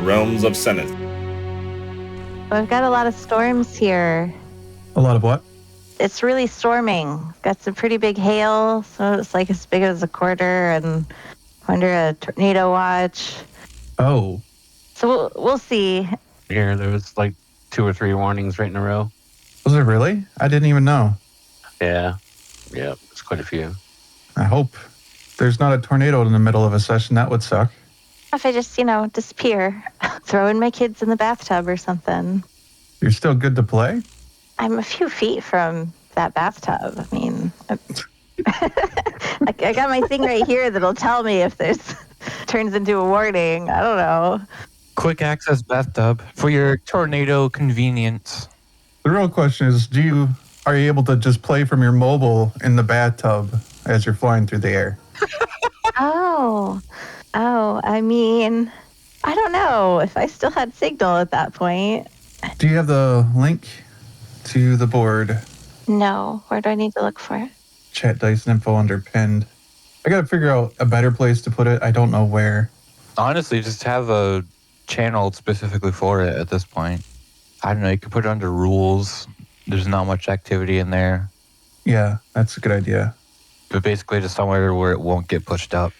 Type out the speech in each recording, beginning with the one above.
realms of Senith. I've got a lot of storms here. A lot of what? It's really storming. Got some pretty big hail, so it's like as big as a quarter, and under a tornado watch. Oh. So we'll see. Here, there was like 2 or 3 warnings right in a row. Was it really? I didn't even know. Yeah, it's quite a few. I hope there's not a tornado in the middle of a session. That would suck. If I just, disappear, throw in my kids in the bathtub or something. You're still good to play? I'm a few feet from that bathtub. I mean, I got my thing right here that'll tell me if there's turns into a warning. I don't know. Quick access bathtub for your tornado convenience. The real question is, are you able to just play from your mobile in the bathtub as you're flying through the air? I mean, I don't know if I still had signal at that point. Do you have the link to the board? No. Where do I need to look for it? Chat dice info under pinned. I gotta figure out a better place to put it. I don't know where. Honestly, just have a channel specifically for it at this point. I don't know, you could put it under rules. There's not much activity in there. Yeah, that's a good idea. But basically just somewhere where it won't get pushed up.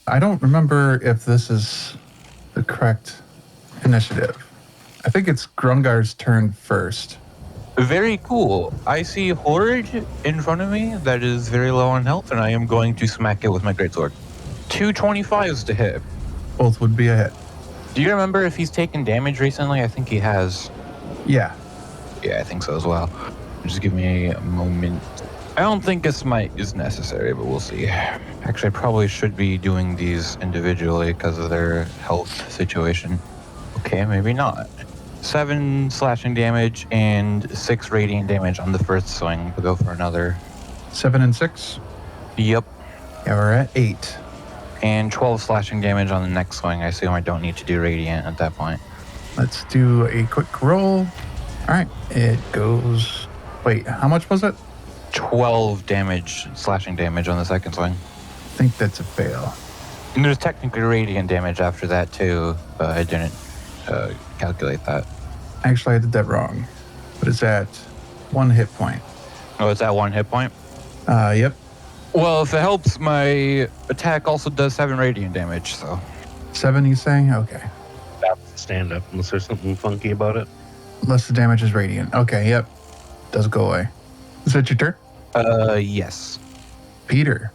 I don't remember if this is the correct initiative. I think it's Grungar's turn first. Very cool. I see horde in front of me that is very low on health, and I am going to smack it with my greatsword. 225s to hit. Both would be a hit. Do you remember if he's taken damage recently? I think he has. Yeah. Yeah, I think so as well. Just give me a moment. I don't think a smite is necessary, but we'll see. Actually, I probably should be doing these individually because of their health situation. Okay, maybe not. 7 slashing damage and 6 radiant damage on the first swing. We'll go for another. 7 and 6? Yep. Yeah, we're at 8. And 12 slashing damage on the next swing. I assume I don't need to do radiant at that point. Let's do a quick roll. All right, it goes... Wait, how much was it? 12 damage, slashing damage on the second swing. I think that's a fail. And there's technically radiant damage after that too, but I didn't calculate that. Actually, I did that wrong. But it's at 1 hit point. Oh, it's at 1 hit point? Yep. Well, if it helps, my attack also does 7 radiant damage, so. 7, you say? Okay. That's stand up, unless there's something funky about it. Unless the damage is radiant. Okay, yep. Does go away. Is that your turn? Yes. Peter.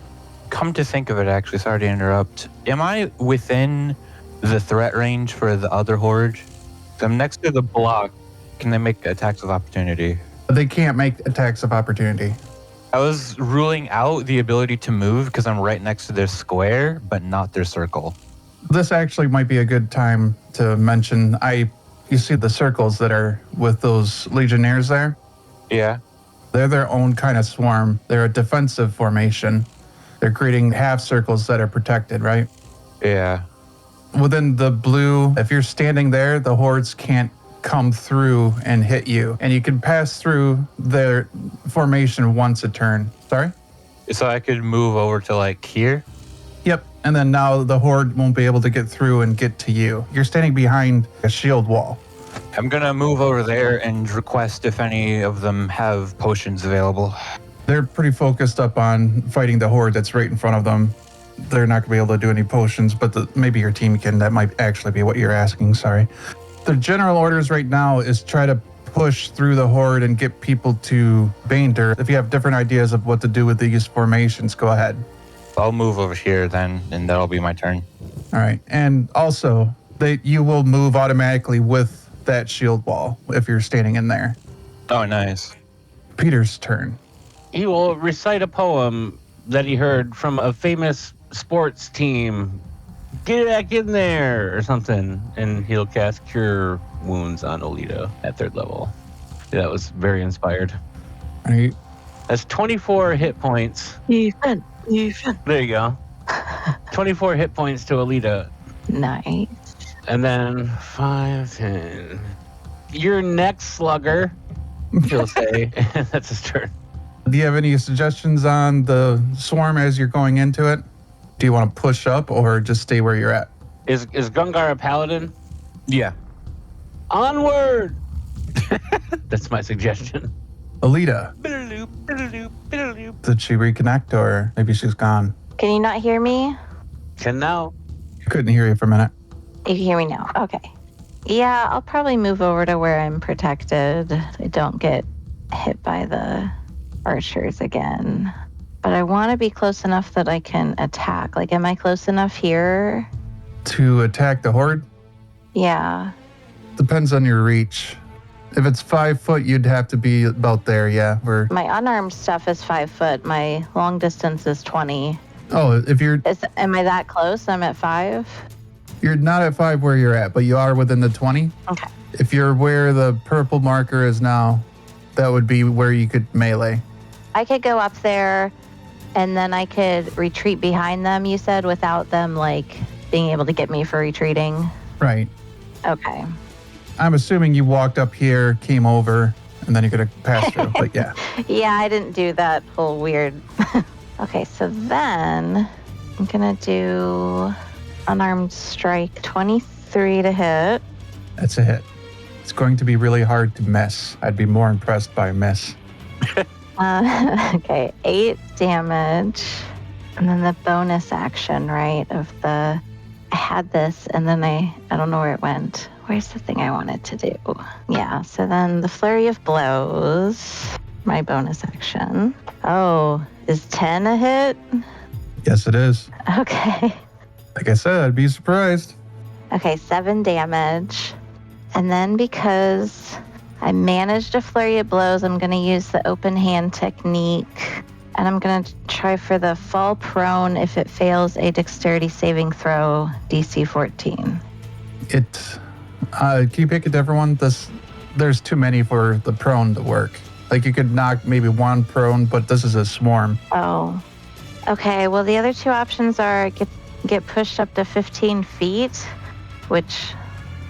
Come to think of it, actually, sorry to interrupt. Am I within the threat range for the other horde? I'm next to the block. Can they make attacks of opportunity? They can't make attacks of opportunity. I was ruling out the ability to move because I'm right next to their square, but not their circle. This actually might be a good time to mention. You see the circles that are with those legionnaires there? Yeah. They're their own kind of swarm. They're a defensive formation. They're creating half circles that are protected, right? Yeah. Within the blue, if you're standing there, the hordes can't come through and hit you. And you can pass through their formation once a turn. Sorry? So I could move over to like here? Yep. And then now the horde won't be able to get through and get to you. You're standing behind a shield wall. I'm going to move over there and request if any of them have potions available. They're pretty focused up on fighting the horde that's right in front of them. They're not going to be able to do any potions, but maybe your team can. That might actually be what you're asking, sorry. The general orders right now is try to push through the horde and get people to Banedur. If you have different ideas of what to do with these formations, go ahead. I'll move over here then, and that'll be my turn. All right. And also, you will move automatically with that shield wall if you're standing in there. Oh, nice. Peter's turn. He will recite a poem that he heard from a famous sports team. Get back in there or something. And he'll cast Cure Wounds on Olita at 3rd level. Yeah, that was very inspired. All right. That's 24 hit points. Ethan. There you go. 24 hit points to Olita. Nice. And then 5, 10. Your next slugger, he'll say. That's his turn. Do you have any suggestions on the swarm as you're going into it? Do you want to push up or just stay where you're at? Is Grungar a paladin? Yeah. Onward! That's my suggestion. Alita, did she reconnect or maybe she's gone? Can you not hear me? Can now. Couldn't hear you for a minute. You can hear me now. Okay. Yeah, I'll probably move over to where I'm protected. I don't get hit by the archers again. But I want to be close enough that I can attack. Like, am I close enough here? To attack the horde? Yeah. Depends on your reach. If it's 5 foot, you'd have to be about there, yeah. My unarmed stuff is 5 foot. My long distance is 20. Oh, if Am I that close? I'm at 5? you're not at 5 where you're at, but you are within the 20. Okay. If you're where the purple marker is now, that would be where you could melee. I could go up there, and then I could retreat behind them, you said, without them, like, being able to get me for retreating. Right. Okay. I'm assuming you walked up here, came over, and then you could have passed through, but yeah. Yeah, I didn't do that whole weird. Okay, so then I'm going to do unarmed strike 23 to hit. That's a hit. It's going to be really hard to miss. I'd be more impressed by a miss. Okay, 8 damage. And then the bonus action, right, I had this, and then I don't know where it went. Where's the thing I wanted to do? Yeah, so then the flurry of blows, my bonus action. Oh, is 10 a hit? Yes, it is. Okay. Like I said, I'd be surprised. Okay, 7 damage. And then because I managed a flurry of blows, I'm going to use the open hand technique. And I'm going to try for the fall prone if it fails a dexterity saving throw, DC 14. Can you pick a different one? There's too many for the prone to work. Like you could knock maybe one prone, but this is a swarm. Oh. Okay, well, the other 2 options are get pushed up to 15 feet, which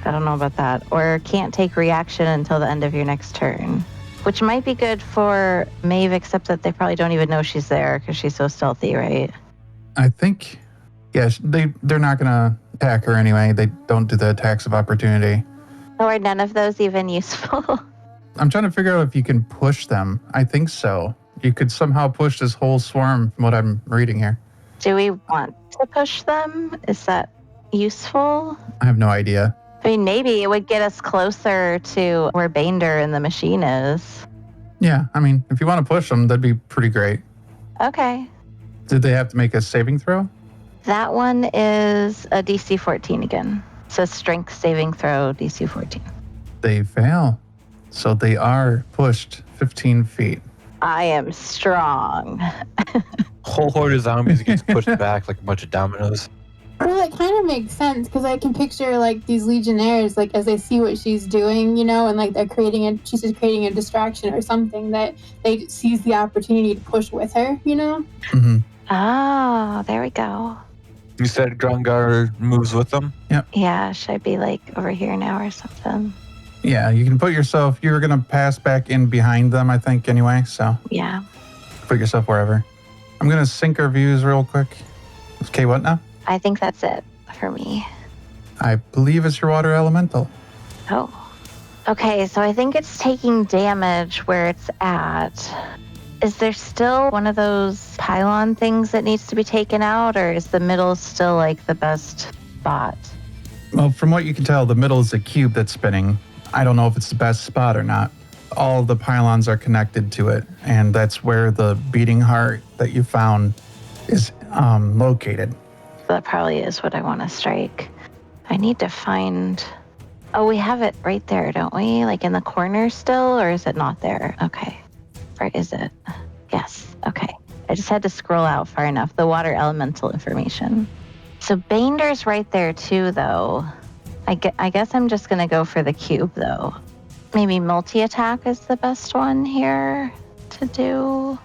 I don't know about that, or can't take reaction until the end of your next turn, which might be good for Mhaeve, except that they probably don't even know she's there because she's so stealthy, right? I think, yes, they're not going to attack her anyway. They don't do the attacks of opportunity. So are none of those even useful? I'm trying to figure out if you can push them. I think so. You could somehow push this whole swarm from what I'm reading here. Do we want to push them? Is that useful? I have no idea. I mean, maybe it would get us closer to where Banedur and the machine is. Yeah, I mean, if you want to push them, that'd be pretty great. Okay. Did they have to make a saving throw? That one is a DC 14 again. So strength saving throw, DC 14. They fail. So they are pushed 15 feet. I am strong. Whole horde of zombies gets pushed back like a bunch of dominoes. Well, it kind of makes sense because I can picture like these legionnaires, like as they see what she's doing, you know, and like she's just creating a distraction or something that they seize the opportunity to push with her, you know? Mm-hmm. Oh, there we go. You said Grungar moves with them? Yeah, should I be like over here now or something? Yeah, you can put yourself, you're going to pass back in behind them, I think, anyway. So Yeah. put yourself wherever. I'm going to sync our views real quick. Okay, what now? I think that's it for me. I believe it's your water elemental. Oh. Okay, so I think it's taking damage where it's at. Is there still one of those pylon things that needs to be taken out, or is the middle still like the best spot? Well, from what you can tell, the middle is a cube that's spinning. I don't know if it's the best spot or not. All the pylons are connected to it, and that's where the beating heart that you found is located. That probably is what I want to strike. I need to find... Oh, we have it right there, don't we? Like in the corner still, or is it not there? Okay. Or is it? Yes. Okay. I just had to scroll out far enough. The water elemental information. So Banedur's right there too, though. I guess I'm just going to go for the cube, though. Maybe multi-attack is the best one here to do.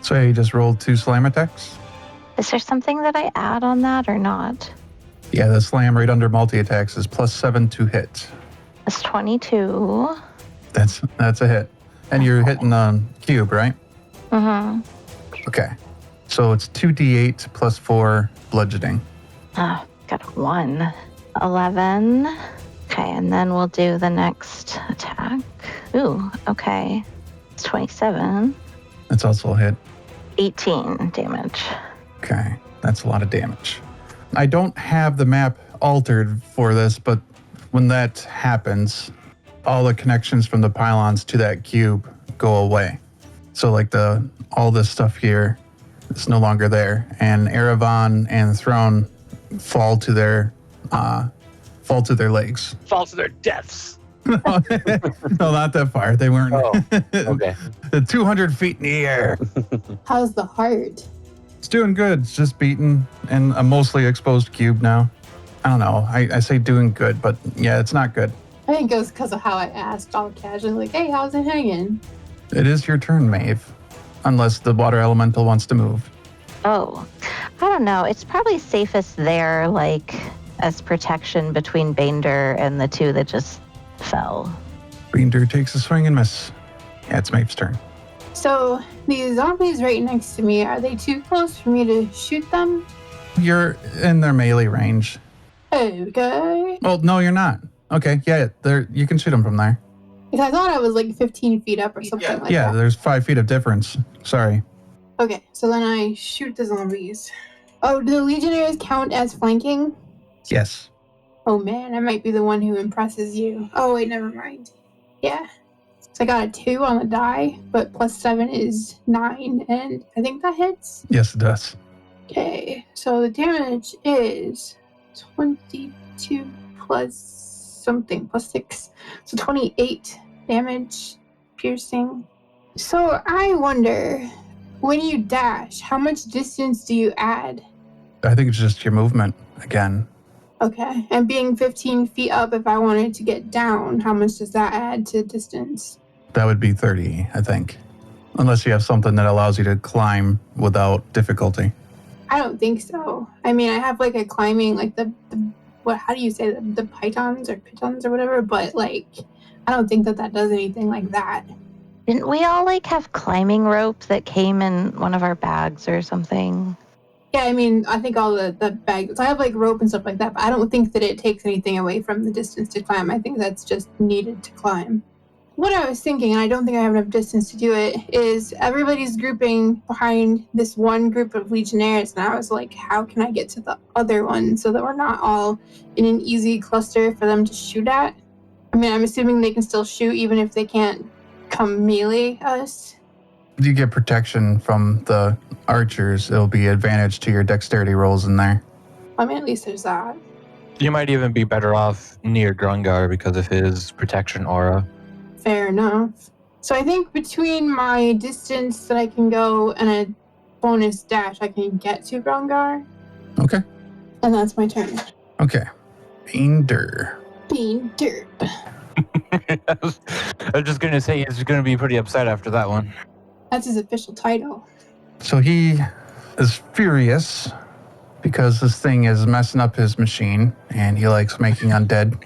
So you just rolled 2 slam attacks? Is there something that I add on that or not? Yeah, the slam right under multi-attacks is +7 to hit. It's 22. That's a hit. And you're hitting the cube, right? Mm-hmm. Okay. So it's 2d8 +4 bludgeoning. Ah, got a 1. 11. Okay. Okay, and then we'll do the next attack. Ooh, okay. It's 27. That's also a hit. 18 damage. Okay, that's a lot of damage. I don't have the map altered for this, but when that happens, all the connections from the pylons to that cube go away. So like all this stuff here is no longer there, and Erevan and Throne fall to their legs. Fall to their deaths. No, not that far. They weren't. Oh, okay. 200 feet in the air. How's the heart? It's doing good. It's just beaten in a mostly exposed cube now. I don't know. I say doing good, but yeah, it's not good. I think it was because of how I asked all casually, like, hey, how's it hanging? It is your turn, Mhaeve. Unless the water elemental wants to move. Oh, I don't know. It's probably safest there, like, as protection between Banedur and the two that just fell. Banedur takes a swing and miss. Yeah, it's Maeve's turn. So these zombies right next to me, are they too close for me to shoot them? You're in their melee range. Okay. Well, no, you're not. Okay, yeah, you can shoot them from there. Because I thought I was like 15 feet up or something like Yeah, that. there's 5 feet of difference. Sorry. Okay, so then I shoot the zombies. Oh, do the Legionnaires count as flanking? Yes. Oh man, I might be the one who impresses you. Oh wait, never mind. Yeah. So I got a 2 on the die, but plus 7 is 9, and I think that hits. Yes, it does. Okay, so the damage is 22 plus something, plus 6. So 28 damage, piercing. So I wonder, when you dash, how much distance do you add? I think it's just your movement again. Okay, and being 15 feet up, if I wanted to get down, how much does that add to distance? That would be 30, I think. Unless you have something that allows you to climb without difficulty. I don't think so. I mean, I have like a climbing, like how do you say that? The pitons or whatever, but like, I don't think that does anything like that. Didn't we all like have climbing rope that came in one of our bags or something? Yeah, I mean, I think all the bags, I have like rope and stuff like that, but I don't think that it takes anything away from the distance to climb. I think that's just needed to climb. What I was thinking, and I don't think I have enough distance to do it, is everybody's grouping behind this one group of Legionnaires, and I was like, how can I get to the other one so that we're not all in an easy cluster for them to shoot at? I mean, I'm assuming they can still shoot even if they can't come melee us. You get protection from the archers. It'll be advantage to your dexterity rolls in there. I mean, at least there's that. You might even be better off near Grungar because of his protection aura. Fair enough. So I think between my distance that I can go and a bonus dash, I can get to Grungar. Okay. And that's my turn. Okay. Banedur. Being derp. I was just going to say he's going to be pretty upset after that one. That's his official title. So he is furious because this thing is messing up his machine, and he likes making undead.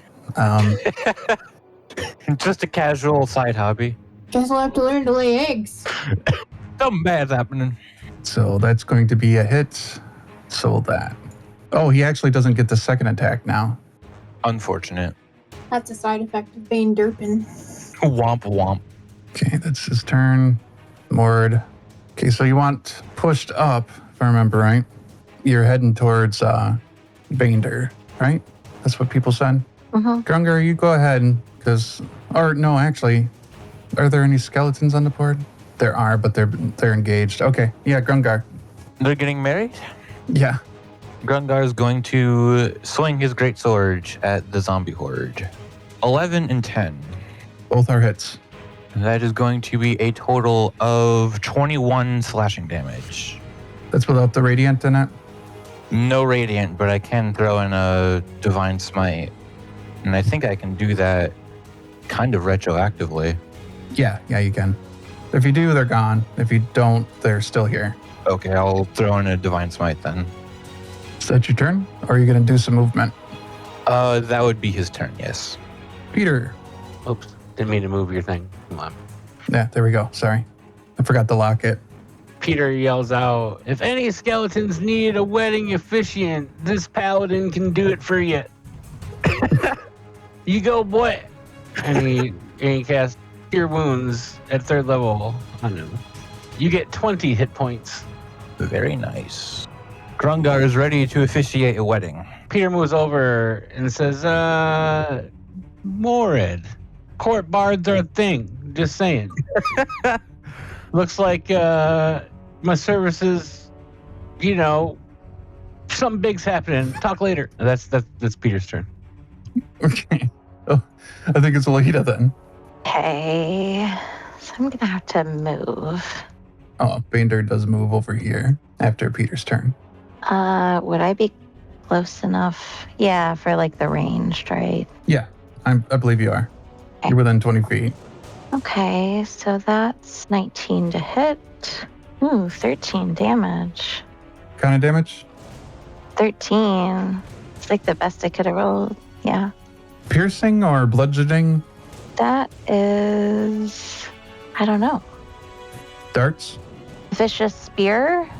Just a casual side hobby. Guess I'll have to learn to lay eggs. Something bad's happening. So that's going to be a hit. So will that. Oh, he actually doesn't get the second attack now. Unfortunate. That's a side effect of Bane derping. Womp womp. Okay, that's his turn. Mord. Okay, so you want pushed up, if I remember right. You're heading towards Banedur, right? That's what people said. Mm-hmm. Grungar, you go ahead, actually, are there any skeletons on the board? There are, but they're engaged. Okay, yeah, Grungar. They're getting married? Yeah. Grungar is going to swing his greatsword at the zombie horde. 11 and 10. Both are hits. That is going to be a total of 21 slashing damage. That's without the radiant in it? No radiant, but I can throw in a divine smite. And I think I can do that kind of retroactively. Yeah, you can. If you do, they're gone. If you don't, they're still here. Okay, I'll throw in a divine smite then. Is that your turn? Or are you going to do some movement? That would be his turn, yes. Peter. Oops, didn't mean to move your thing. Come on. Yeah, there we go. Sorry. I forgot to lock it. Peter yells out, if any skeletons need a wedding officiant, this paladin can do it for you. You go, boy! And he casts Cure Wounds at 3rd level on him. You get 20 hit points. Very nice. Grungar is ready to officiate a wedding. Peter moves over and says, Morid, court bards are a thing. Just saying. Looks like my services, something big's happening. Talk later. That's Peter's turn. Okay. Oh, I think it's Olita then. Okay. So I'm gonna have to move. Oh, Banedur does move over here after Peter's turn. Would I be close enough? Yeah, for like the ranged, right? Yeah, I believe you are. Okay. You're within 20 feet. Okay, so that's 19 to hit. Ooh, 13 damage. Kind of damage? 13. It's like the best I could have rolled. Yeah. Piercing or bludgeoning? That is, I don't know. Darts? Vicious spear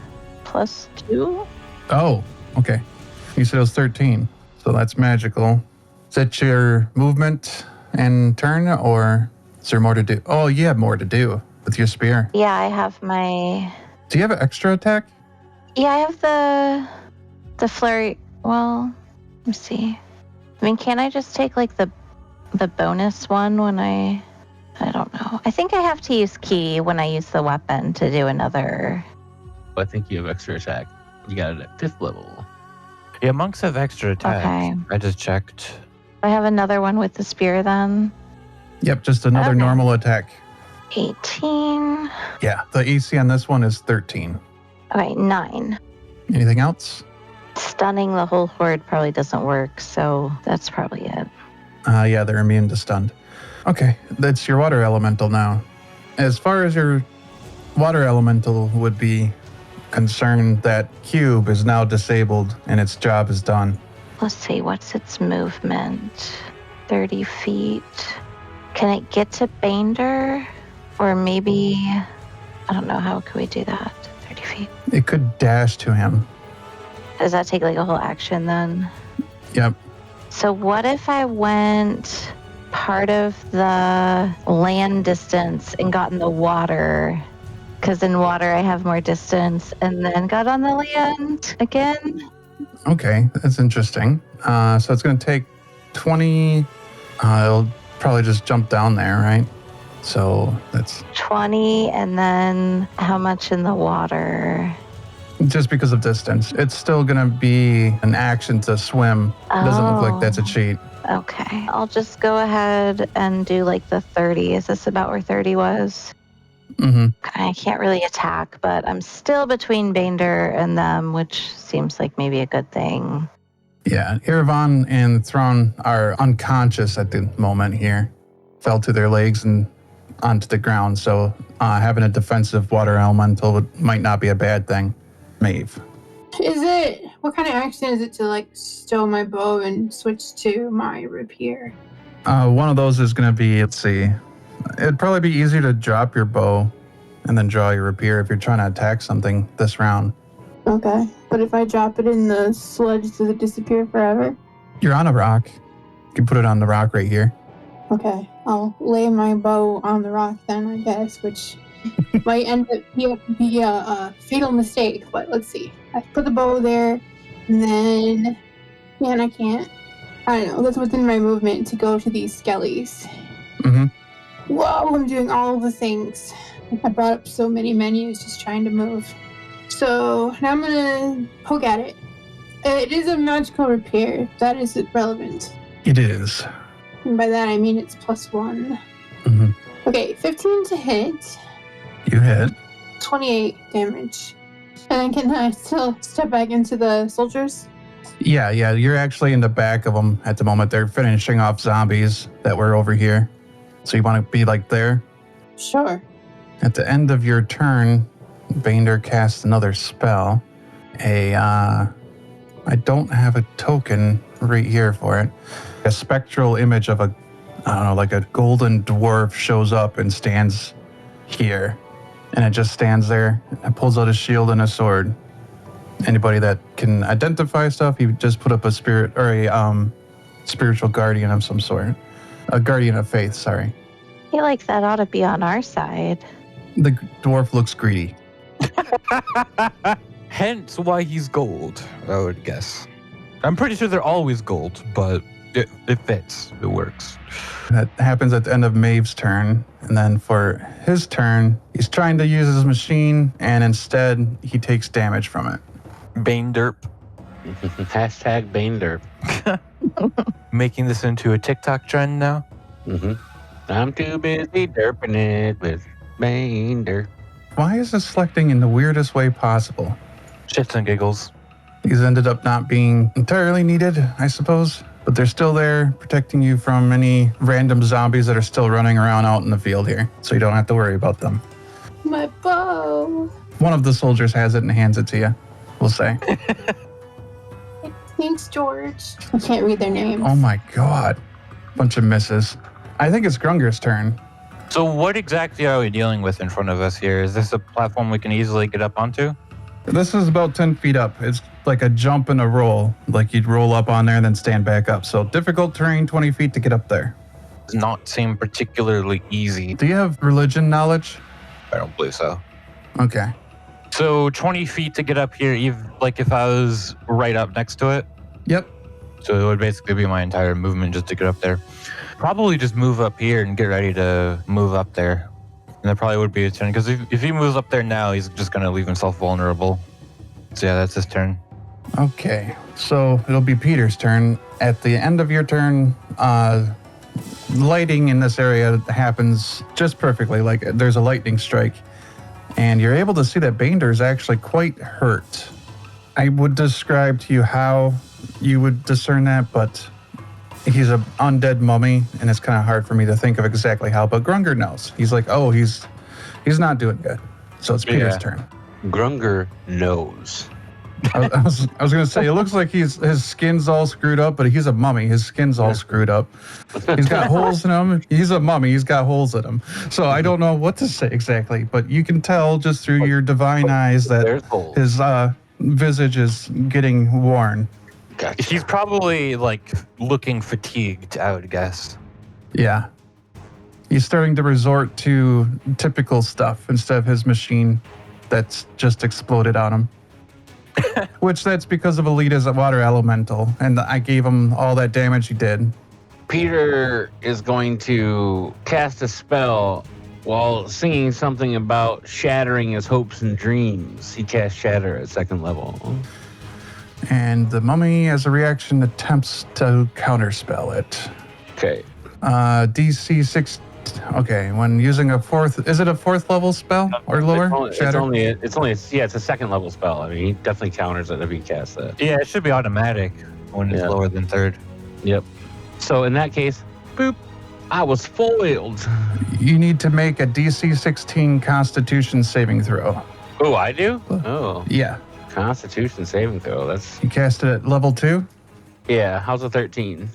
+2. Oh, okay. You said it was 13, so that's magical. Is that your movement and turn, or is there more to do? Oh, you have more to do with your spear. Yeah, I have my. Do you have an extra attack? Yeah, I have the flurry. Well, let me see. I mean, can I just take like the bonus one when I don't know. I think I have to use key when I use the weapon to do another. I think you have extra attack. You got it at 5th level. Yeah, monks have extra attacks. Okay. I just checked. I have another one with the spear then. Yep, just another Okay. normal attack. 18. Yeah, the AC on this one is 13. Okay, 9. Anything else? Stunning the whole horde probably doesn't work, so that's probably it. Yeah, they're immune to stunned. Okay, that's your water elemental now. As far as your water elemental would be concerned, that cube is now disabled and its job is done. Let's see, what's its movement? 30 feet. Can it get to Banedur? Or maybe, I don't know, how can we do that? 30 feet. It could dash to him. Does that take like a whole action then? Yep. So what if I went part of the land distance and got in the water? Because in water I have more distance, and then got on the land again? Okay, that's interesting. So it's going to take 20. It'll probably just jump down there, right? So that's 20, and then how much in the water? just because of distance. It's still going to be an action to swim. It doesn't look like that's a cheat. Okay. I'll just go ahead and do like the 30. Is this about where 30 was? Mm-hmm. I can't really attack, but I'm still between Banedur and them, which seems like maybe a good thing. Yeah, Iravan and Thrawn are unconscious at the moment here. Fell to their legs and onto the ground, so having a defensive water elemental might not be a bad thing. Mhaeve. What kind of action is it to like stow my bow and switch to my rapier? One of those is going to be, let's see, it'd probably be easier to drop your bow and then draw your rapier if you're trying to attack something this round. Okay, but if I drop it in the sludge, does it disappear forever? You're on a rock. You can put it on the rock right here. Okay, I'll lay my bow on the rock then, I guess, which might end up be a fatal mistake, but let's see. I put the bow there, and then, man, I don't know, that's within my movement to go to these skellies. Mm-hmm. Whoa, I'm doing all the things. I brought up so many menus just trying to move. So now I'm gonna poke at it. It is a magical repair. That is relevant. It is. And by that I mean it's +1. Mm-hmm. Okay, 15 to hit, You hit. 28 damage. And then can I still step back into the soldiers? Yeah, you're actually in the back of them at the moment. They're finishing off zombies that were over here. So you want to be like there? Sure. At the end of your turn, Banedur casts another spell. I don't have a token right here for it. A spectral image of like a golden dwarf shows up and stands here. And it just stands there and pulls out a shield and a sword. Anybody that can identify stuff, he just put up a spirit or a spiritual guardian of some sort. A guardian of faith, sorry. I feel like that ought to be on our side. The dwarf looks greedy. Hence why he's gold, I would guess. I'm pretty sure they're always gold, but it fits. It works. That happens at the end of Maeve's turn. And then for his turn, he's trying to use his machine, and instead he takes damage from it. Banedur. Hashtag Banedur. Making this into a TikTok trend now. I'm too busy derping it with Banedur. Why is this selecting in the weirdest way possible? Shits and giggles. These ended up not being entirely needed, I suppose. But they're still there, protecting you from any random zombies that are still running around out in the field here. So you don't have to worry about them. My bow. One of the soldiers has it and hands it to you, we'll say. Thanks, George. I can't read their names. Oh my god. Bunch of misses. I think it's Grungar's turn. So what exactly are we dealing with in front of us here? Is this a platform we can easily get up onto? This is about 10 feet up. It's like a jump and a roll. Like you'd roll up on there and then stand back up. So difficult terrain, 20 feet to get up there. Does not seem particularly easy. Do you have religion knowledge? I don't believe so. Okay. So 20 feet to get up here, like if I was right up next to it? Yep. So it would basically be my entire movement just to get up there. Probably just move up here and get ready to move up there. And that probably would be his turn, because if he moves up there now, he's just going to leave himself vulnerable. So yeah, that's his turn. Okay. So it'll be Peter's turn. At the end of your turn, lighting in this area happens just perfectly. Like there's a lightning strike. And you're able to see that Banedur is actually quite hurt. I would describe to you how you would discern that, but he's an undead mummy, and it's kind of hard for me to think of exactly how. But Grungar knows. He's like, oh, he's not doing good. So it's Peter's turn. Grungar knows. I was going to say, it looks like his skin's all screwed up, but he's a mummy. His skin's all screwed up. He's got holes in him. He's a mummy. He's got holes in him. So I don't know what to say exactly, but you can tell just through your divine eyes that his visage is getting worn. Gotcha. He's probably like looking fatigued, I would guess. Yeah. He's starting to resort to typical stuff instead of his machine that's just exploded on him. Which that's because of Olita's water elemental, and I gave him all that damage he did. Peter is going to cast a spell while singing something about shattering his hopes and dreams. He casts Shatter at 2nd level. And the mummy, as a reaction, attempts to counterspell it. Okay. DC 6. Okay, when using a 4th, is it a 4th level spell or lower? It's a 2nd level spell. I mean, he definitely counters it if he casts that. Yeah, it should be automatic when it's lower than 3rd. Yep. So in that case, boop, I was foiled. You need to make a DC 16 Constitution saving throw. Oh, I do? Oh. Yeah. Constitution saving throw. That's. You cast it at level 2? Yeah, how's a 13?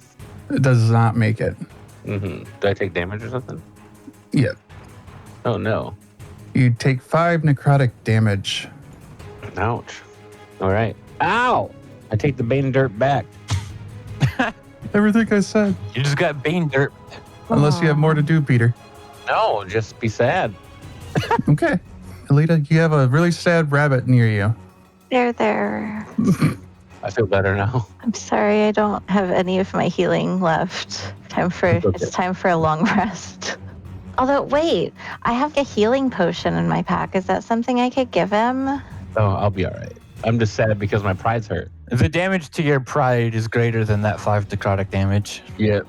It does not make it. Mm-hmm. Do I take damage or something? Yeah. Oh, no. You take 5 necrotic damage. Ouch. All right. Ow! I take the Banedur back. Everything I said. You just got Banedur. Unless you have more to do, Peter. No, just be sad. Okay. Olita, you have a really sad rabbit near you. There. I feel better now. I'm sorry, I don't have any of my healing left. It's time for a long rest. Although, wait, I have a healing potion in my pack. Is that something I could give him? Oh, I'll be all right. I'm just sad because my pride's hurt. The damage to your pride is greater than that 5 necrotic damage. Yep.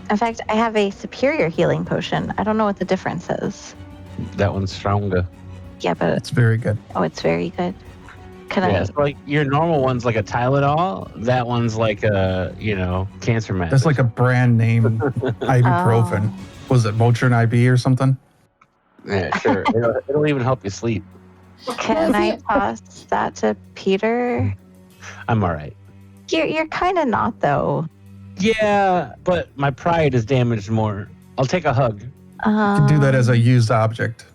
In fact, I have a superior healing potion. I don't know what the difference is. That one's stronger. Yeah, but It's very good. it's very good. Can Yeah, I? it's like your normal one's like a Tylenol. That one's like a, cancer medicine. That's like a brand name ibuprofen. Was it Motrin IB or something? Yeah, sure. it'll even help you sleep. Can I toss that to Peter? I'm all right. You're kind of not, though. Yeah, but my pride is damaged more. I'll take a hug. You can do that as a used object.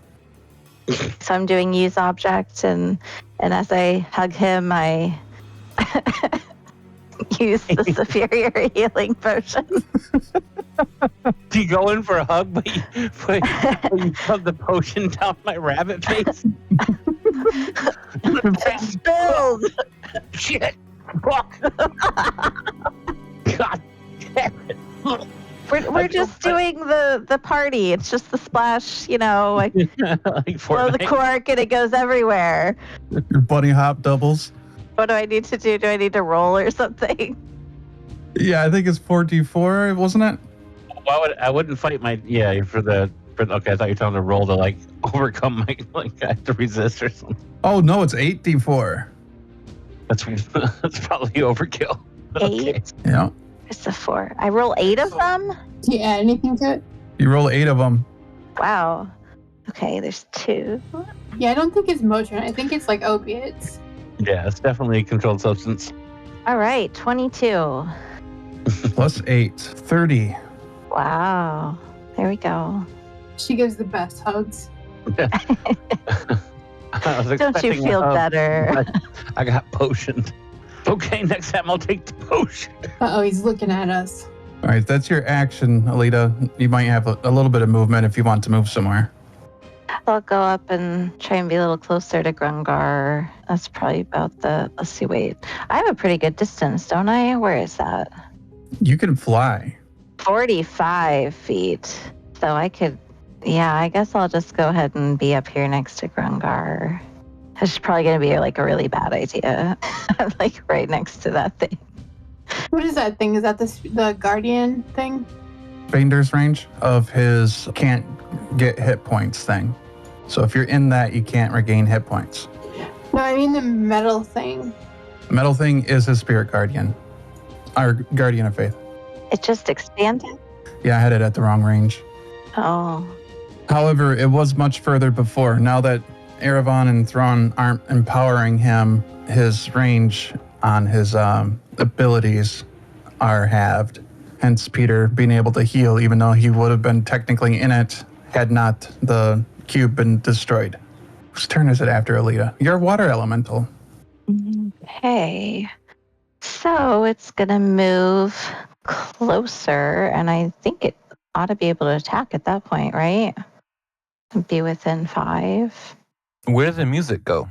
So I'm doing use object, and as I hug him, I use the superior healing potion. Do you go in for a hug, but you shove the potion down my rabbit face? Spilled. Shit! Fuck! God damn it! We're just doing the party. It's just the splash, you know, like like blow the Fortnite. cork and it goes everywhere. Your bunny hop doubles. What do I need to do? Do I need to roll or something? Yeah, I think it's 4d4, wasn't it? I wouldn't fight my okay, I thought you were telling to roll to like overcome my I have to resist or something. Oh no, it's 8d4. That's probably overkill. Okay. 8? Yeah. It's a 4. I roll 8 of them? Do you add anything to it? You roll 8 of them. Wow. Okay, there's 2. Yeah, I don't think it's Motrin. I think it's like opiates. Yeah, it's definitely a controlled substance. All right, 22. Plus 8. 30. Wow. There we go. She gives the best hugs. I was Don't you expecting feel a hug. better? I got potioned. Okay, next time I'll take the potion. Uh-oh, he's looking at us. All right, that's your action, Olita. You might have a little bit of movement if you want to move somewhere. I'll go up and try and be a little closer to Grungar. That's probably about let's see, wait. I have a pretty good distance, don't I? Where is that? You can fly. 45 feet. So I could, yeah, I guess I'll just go ahead and be up here next to Grungar. It's probably going to be like a really bad idea. Like right next to that thing. What is that thing? Is that the guardian thing? Bander's range of his can't get hit points thing. So if you're in that, you can't regain hit points. No, I mean the metal thing. The metal thing is his spirit guardian. Our guardian of faith. It just expanded? Yeah, I had it at the wrong range. Oh. However, it was much further before. Now that Erevan and Thrawn aren't empowering him, his range on his abilities are halved. Hence Peter being able to heal, even though he would have been technically in it had not the cube been destroyed. Whose turn is it after Olita? You're a water elemental. Okay. So it's going to move closer, and I think it ought to be able to attack at that point, right? Be within 5. Where did the music go?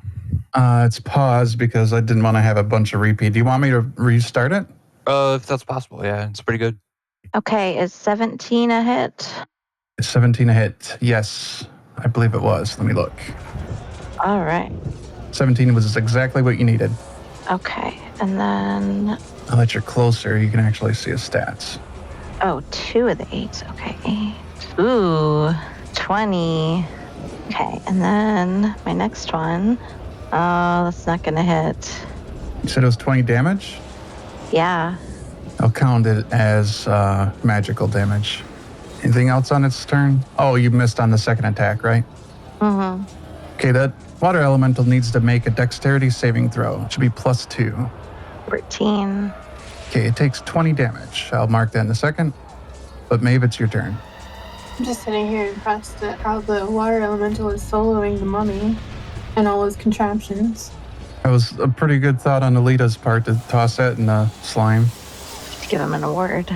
It's paused because I didn't want to have a bunch of repeat. Do you want me to restart it? If that's possible, yeah, it's pretty good. Okay, is 17 a hit? Is 17 a hit? Yes, I believe it was. Let me look. All right. 17 was exactly what you needed. Okay, and then, Now that you're closer, you can actually see his stats. oh, 2 of the 8s. Okay, 8. Ooh, 20. Okay, and then my next one. Oh, that's not going to hit. You said it was 20 damage? Yeah. I'll count it as magical damage. Anything else on its turn? Oh, you missed on the second attack, right? Mm-hmm. Okay, that water elemental needs to make a dexterity saving throw. It should be +2. 13. Okay, it takes 20 damage. I'll mark that in a second. But Mhaeve, it's your turn. I'm just sitting here impressed at how the water elemental is soloing the mummy and all his contraptions. That was a pretty good thought on Alita's part to toss that in the slime. Give him an award.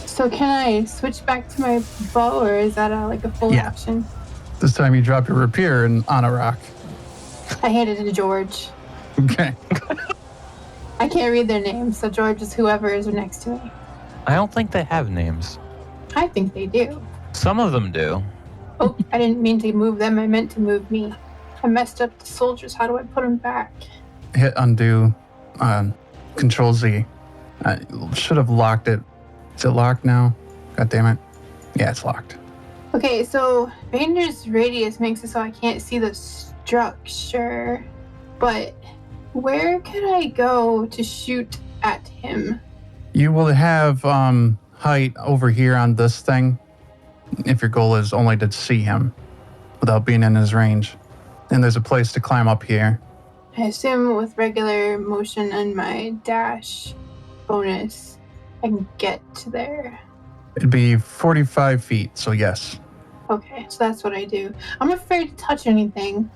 So can I switch back to my bow, or is that like a full Yeah. action? This time you drop your rapier on a rock. I handed it to George. Okay. I can't read their names, so George is whoever is next to me. I don't think they have names. I think they do. Some of them do. Oh, I didn't mean to move them. I meant to move me. I messed up the soldiers. How do I put them back? Hit undo. Control Z. I should have locked it. Is it locked now? God damn it. Yeah, it's locked. Okay, so Bander's radius makes it so I can't see the structure. But where could I go to shoot at him? You will have height over here on this thing if your goal is only to see him without being in his range. And there's a place to climb up here. I assume with regular motion and my dash bonus, I can get to there. It'd be 45 feet, so yes. Okay, so that's what I do. I'm afraid to touch anything.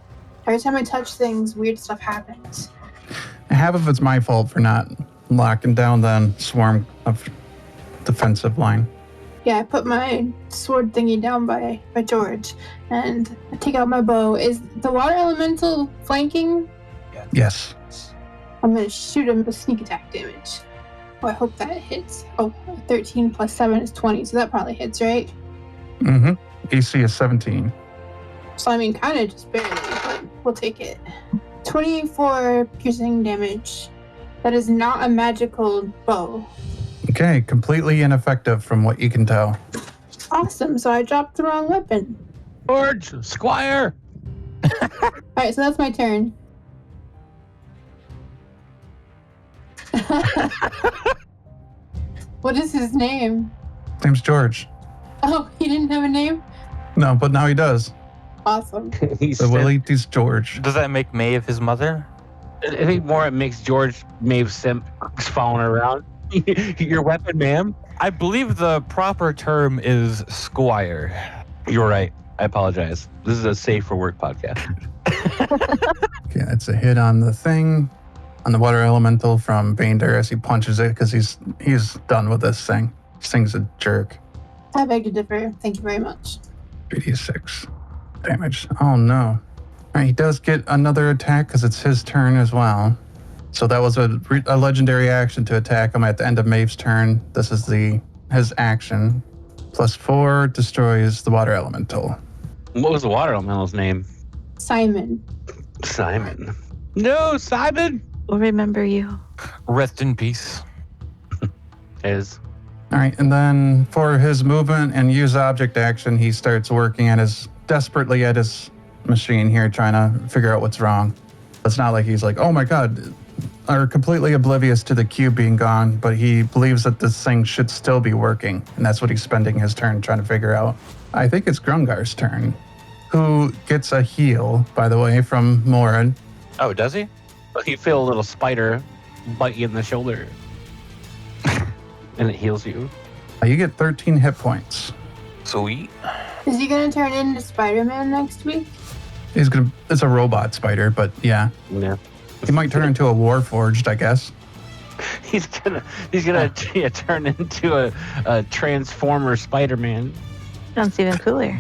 Every time I touch things, weird stuff happens. Half of it's my fault for not locking down the swarm of defensive line. Yeah, I put my sword thingy down by George, and I take out my bow. Is the water elemental flanking? Yes. I'm gonna shoot him with sneak attack damage. Oh, I hope that hits. Oh, 13 plus 7 is 20, so that probably hits, right? Mm-hmm. AC is 17. So I mean, kind of just barely, but we'll take it. 24 piercing damage. That is not a magical bow. Okay, completely ineffective from what you can tell. Awesome, so I dropped the wrong weapon. George, Squire. Alright, so that's my turn. What is his name? His name's George. Oh, he didn't have a name? No, but now he does. Awesome. He's The Willie's George. Does that make Mhaeve his mother? I think more it makes George Mhaeve simp following around. Your weapon, ma'am? I believe the proper term is squire. You're right. I apologize. This is a safe for work podcast. Okay, that's a hit on the thing. On the water elemental from Banedur as he punches it because he's done with this thing. This thing's a jerk. I beg to differ. Thank you very much. 3d6 damage. Oh no. All right, he does get another attack because it's his turn as well. So that was a legendary action to attack him at the end of Maeve's turn. This is his action. +4 destroys the water elemental. What was the water elemental's name? Simon. Simon. No, Simon! We'll remember you. Rest in peace. Is. All right, and then for his movement and use object action, he starts working desperately at his machine here, trying to figure out what's wrong. It's not like he's like, oh my God, or completely oblivious to the cube being gone, but he believes that this thing should still be working, and that's what he's spending his turn trying to figure out. I think it's Grungar's turn, who gets a heal, by the way, from Morin. Oh, does he? You feel a little spider bite you in the shoulder. And it heals you. You get 13 hit points. Sweet. Is he gonna turn into Spider-Man next week? It's a robot spider, but yeah. Yeah. He might turn into a Warforged, I guess. He's gonna turn into a Transformer Spider-Man. Sounds even cooler.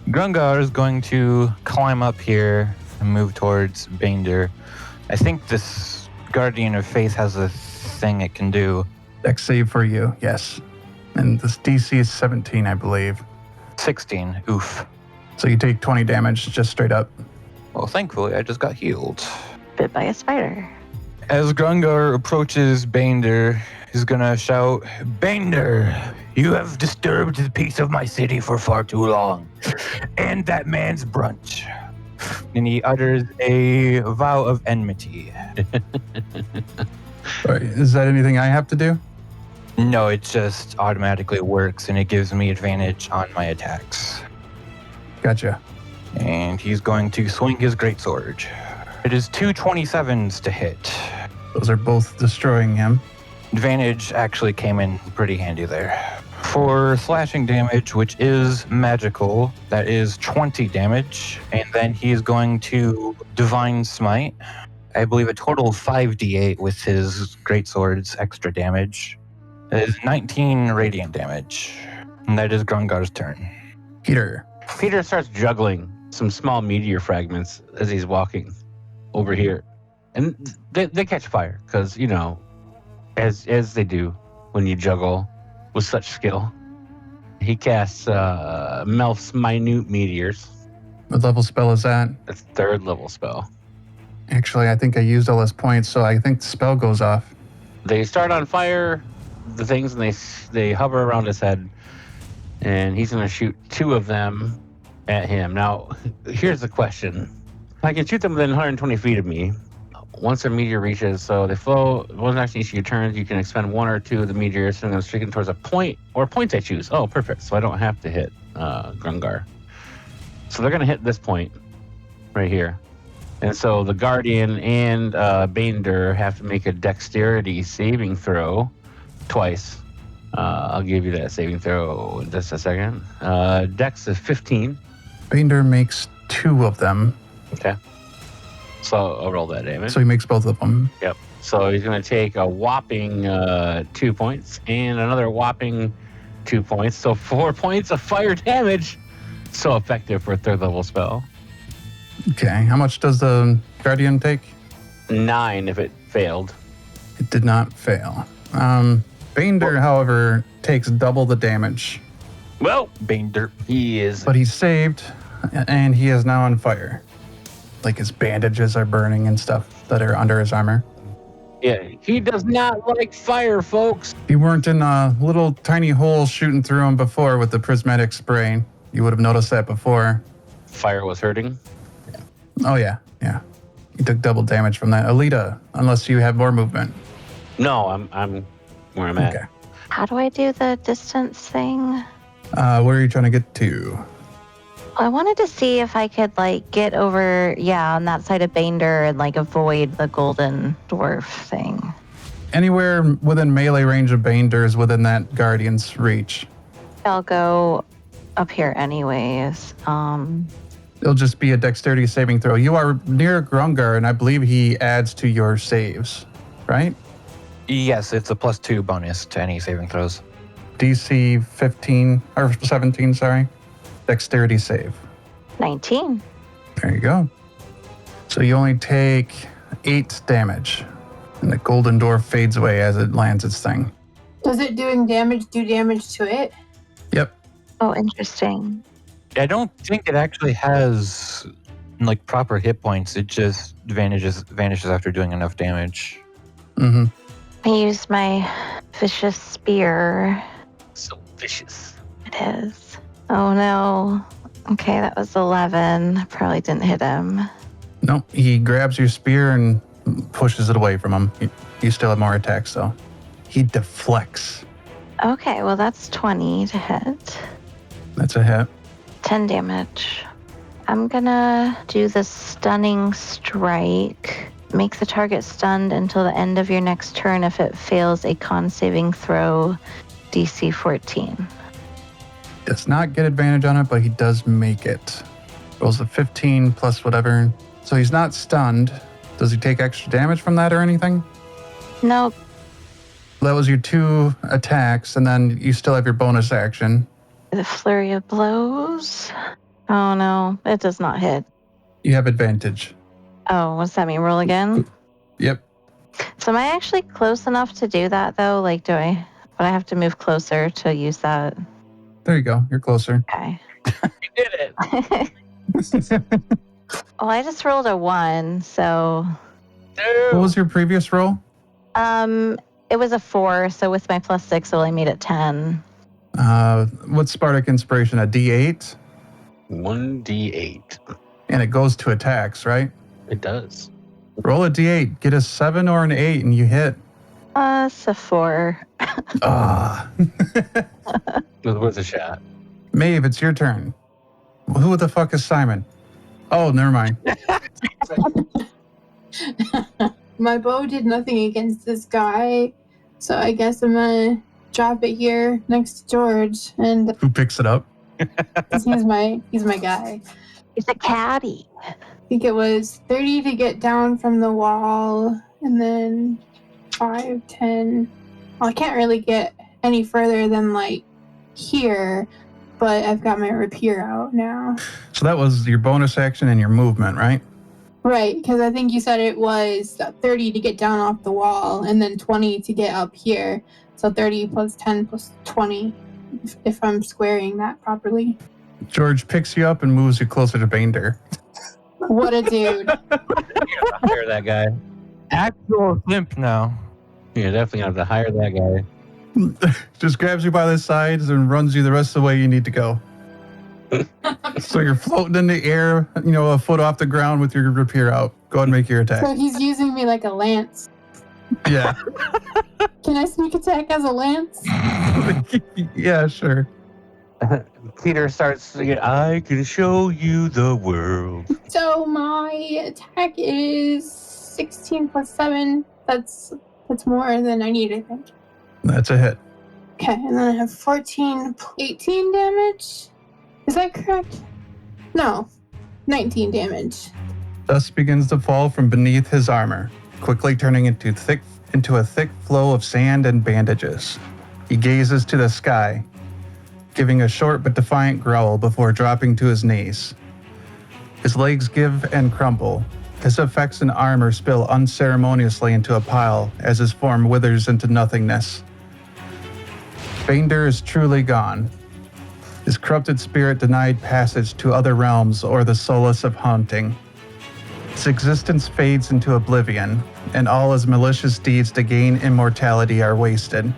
Grungar is going to climb up here and move towards Banedur. I think this Guardian of Faith has a thing it can do. Dex save for you, yes. And this DC is 17, I believe. 16. Oof. So you take 20 damage just straight up. Well, thankfully, I just got healed. Bit by a spider. As Grungar approaches Banedur, he's gonna shout, Banedur, you have disturbed the peace of my city for far too long. And that man's brunch. And he utters a vow of enmity. All right, is that anything I have to do? No, it just automatically works and it gives me advantage on my attacks. Gotcha. And he's going to swing his greatsword. It is 2 27s to hit. Those are both destroying him. Advantage actually came in pretty handy there. For slashing damage, which is magical, that is 20 damage. And then he's going to Divine Smite. I believe a total of 5d8 with his greatsword's extra damage. That is 19 radiant damage. And that is Grungar's turn. Peter. Peter starts juggling some small meteor fragments as he's walking over here. And they catch fire because, you know, as they do when you juggle with such skill. He casts Melf's Minute Meteors. What level spell is that? That's 3rd level spell. Actually, I think I used all his points, so I think the spell goes off. They start on fire, the things, and they hover around his head. And he's going to shoot 2 of them at him. Now, here's the question. I can shoot them within 120 feet of me. Once a meteor reaches, so they flow, one action each of your turns, you can expend 1 or 2 of the meteors, so I'm going to streak them towards a point, or points I choose. Oh, perfect. So I don't have to hit Grungar. So they're going to hit this point right here. And so the Guardian and Banedur have to make a dexterity saving throw twice. I'll give you that saving throw in just a second. Dex is 15. Banedur makes 2 of them. Okay. So I'll roll that damage. So he makes both of them. Yep. So he's going to take a whopping 2 points and another whopping 2 points. So 4 points of fire damage. So effective for a third level spell. Okay. How much does the Guardian take? 9 if it failed. It did not fail. Banedur, however, takes double the damage. Well, Banedur. he is. But he's saved, and he is now on fire. Like his bandages are burning and stuff that are under his armor. Yeah, he does not like fire, folks. If you weren't in a little tiny hole shooting through him before with the prismatic spray, you would have noticed that before. Fire was hurting. Oh, yeah. He took double damage from that. Olita, unless you have more movement. No, I'm where I'm at. Okay. How do I do the distance thing? Where are you trying to get to? I wanted to see if I could get over, on that side of Banedur and avoid the golden dwarf thing. Anywhere within melee range of Banedur is within that Guardian's reach. I'll go up here anyways. It'll just be a dexterity saving throw. You are near Grungar, and I believe he adds to your saves, right? Yes, it's a +2 bonus to any saving throws. DC 15, or 17, sorry. Dexterity save. 19. There you go. So you only take 8 damage, and the golden dwarf fades away as it lands its thing. Does it do damage to it? Yep. Oh, interesting. I don't think it actually has proper hit points. It just vanishes after doing enough damage. Mm-hmm. I use my vicious spear. So vicious. It is. Oh no. Okay, that was 11. Probably didn't hit him. Nope. He grabs your spear and pushes it away from him. You still have more attacks, though. He deflects. Okay, well that's 20 to hit. That's a hit. 10 damage. I'm gonna do the stunning strike. Make the target stunned until the end of your next turn if it fails a con saving throw DC 14. Does not get advantage on it, but he does make it. Rolls a 15 plus whatever. So he's not stunned. Does he take extra damage from that or anything? Nope. That was your 2 attacks, and then you still have your bonus action. The flurry of blows. Oh no, it does not hit. You have advantage. Oh, what's that mean? Roll again? Yep. So am I actually close enough to do that though? Would I have to move closer to use that? There you go. You're closer. Okay. You did it. Well, I just rolled a 1, so What was your previous roll? it was a 4, so with my +6 it only made it 10. What's Spartic Inspiration? A D8? 1d8. And it goes to attacks, right? It does. Roll a D8. Get a 7 or an 8 and you hit. It's a 4. Ah. It was a shot. Mhaeve, it's your turn. Who the fuck is Simon? Oh, never mind. My bow did nothing against this guy, so I guess I'm gonna drop it here next to George, and Who picks it up? 'cause he's my guy. It's a caddy. I think it was 30 to get down from the wall, and then 5, 10. Well, I can't really get any further than here, but I've got my rapier out now. So that was your bonus action and your movement, right? Right, because I think you said it was 30 to get down off the wall, and then 20 to get up here. So 30 plus 10 plus 20, if I'm squaring that properly. George picks you up and moves you closer to Banedur. What a dude. Hire that guy. Actual simp now. You're definitely going to have to hire that guy. Just grabs you by the sides and runs you the rest of the way you need to go. So you're floating in the air, a foot off the ground with your rapier out. Go ahead and make your So attack. he's using me like a lance. Yeah. Can I sneak attack as a lance? Yeah, sure. Peter starts singing, I can show you the world. So my attack is 16 plus 7. That's more than I need, I think. That's a hit. Okay, and then I have 14, 18 damage. Is that correct? No, 19 damage. Dust begins to fall from beneath his armor. quickly turning into a thick flow of sand and bandages. He gazes to the sky, giving a short but defiant growl before dropping to his knees. His legs give and crumble. His effects and armor spill unceremoniously into a pile as his form withers into nothingness. Banedur is truly gone. His corrupted spirit denied passage to other realms or the solace of haunting. His existence fades into oblivion, and all his malicious deeds to gain immortality are wasted.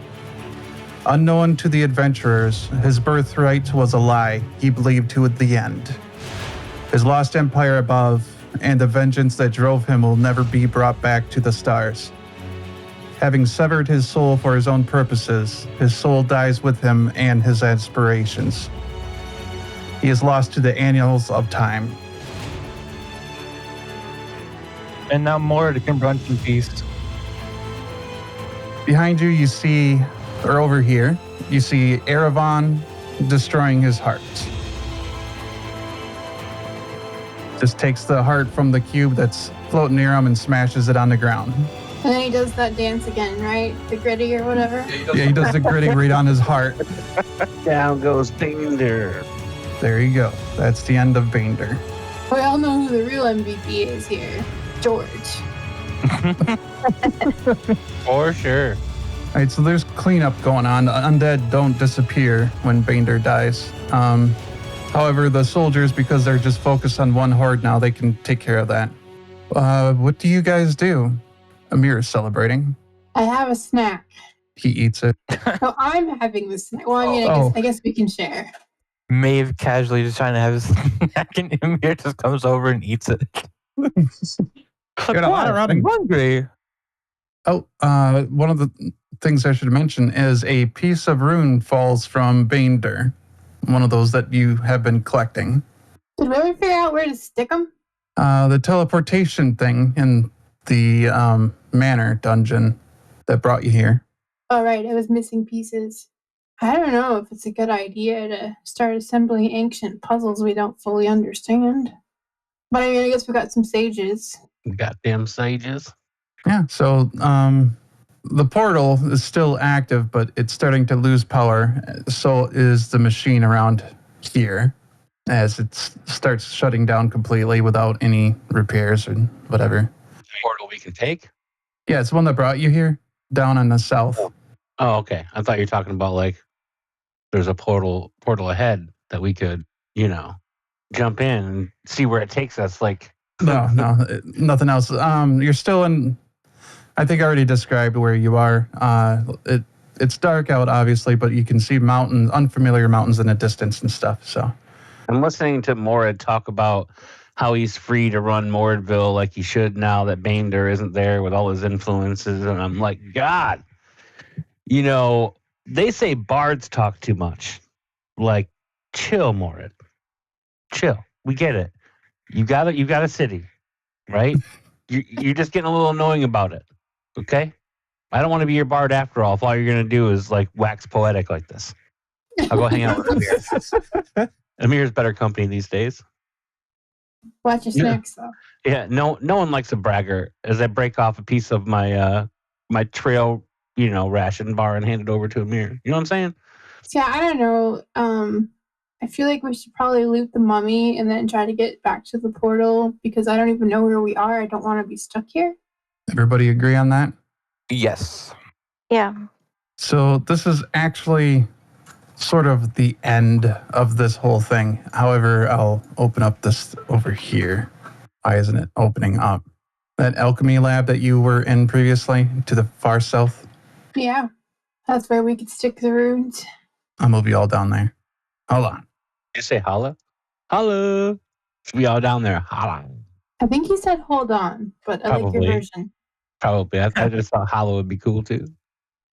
Unknown to the adventurers, his birthright was a lie he believed to the end. His lost empire above and the vengeance that drove him will never be brought back to the stars. Having severed his soul for his own purposes, his soul dies with him and his aspirations. He is lost to the annals of time. And now more to confront in peace. Behind you, you see, or over here, you see Erevan destroying his heart. Just takes the heart from the cube that's floating near him and smashes it on the ground. And then he does that dance again, right? The gritty or whatever. Yeah, he does the gritty right on his heart. Down goes Banedur. There you go. That's the end of Banedur. We all know who the real MVP is here. George. For sure. All right, so there's cleanup going on. The undead don't disappear when Banedur dies. However, the soldiers, because they're just focused on one horde now, they can take care of that. What do you guys do? Amir is celebrating. I have a snack. He eats it. So I'm having the snack. Well, I mean, I guess we can share. Mhaeve casually just trying to have his snack, and Amir just comes over and eats it. You're I'm hungry. Oh, one of the things I should mention is a piece of rune falls from Banedur. One of those that you have been collecting. Did we ever figure out where to stick them? The teleportation thing in the manor dungeon that brought you here. Oh, right. It was missing pieces. I don't know if it's a good idea to start assembling ancient puzzles we don't fully understand. But I mean, I guess we got some sages. Goddamn sages. Yeah, so the portal is still active, but it's starting to lose power. So is the machine around here as it starts shutting down completely without any repairs or whatever. Portal we can take? Yeah, it's the one that brought you here, down in the south. Oh, okay. I thought you were talking about like there's a portal ahead that we could, jump in and see where it takes us. Like No, nothing else. You're still in. I think I already described where you are. It's dark out, obviously, but you can see mountains, unfamiliar mountains in the distance and stuff. So I'm listening to Morad talk about how he's free to run Mordville like he should now that Banedur isn't there with all his influences, and I'm like, God, they say bards talk too much. Like, chill, Morad. Chill. We get it. You got a city, right? You're just getting a little annoying about it. Okay? I don't want to be your bard after all if all you're going to do is like wax poetic like this. I'll go hang out with Amir. Amir's better company these days. Watch your snacks, though. Yeah, no one likes a bragger as I break off a piece of my my trail, ration bar and hand it over to Amir. You know what I'm saying? Yeah, I don't know. I feel like we should probably loot the mummy and then try to get back to the portal because I don't even know where we are. I don't want to be stuck here. everybody agree on that? Yes. Yeah. So this is actually sort of the end of this whole thing. However, I'll open up this over here. Why isn't it opening up? That alchemy lab that you were in previously to the far south? Yeah, that's where we could stick the runes. I'll move you all down there. Hold on. You say holla? Holla. We all down there. Holla. I think he said hold on, but I like your Probably. version. Probably. I just thought holla would be cool too.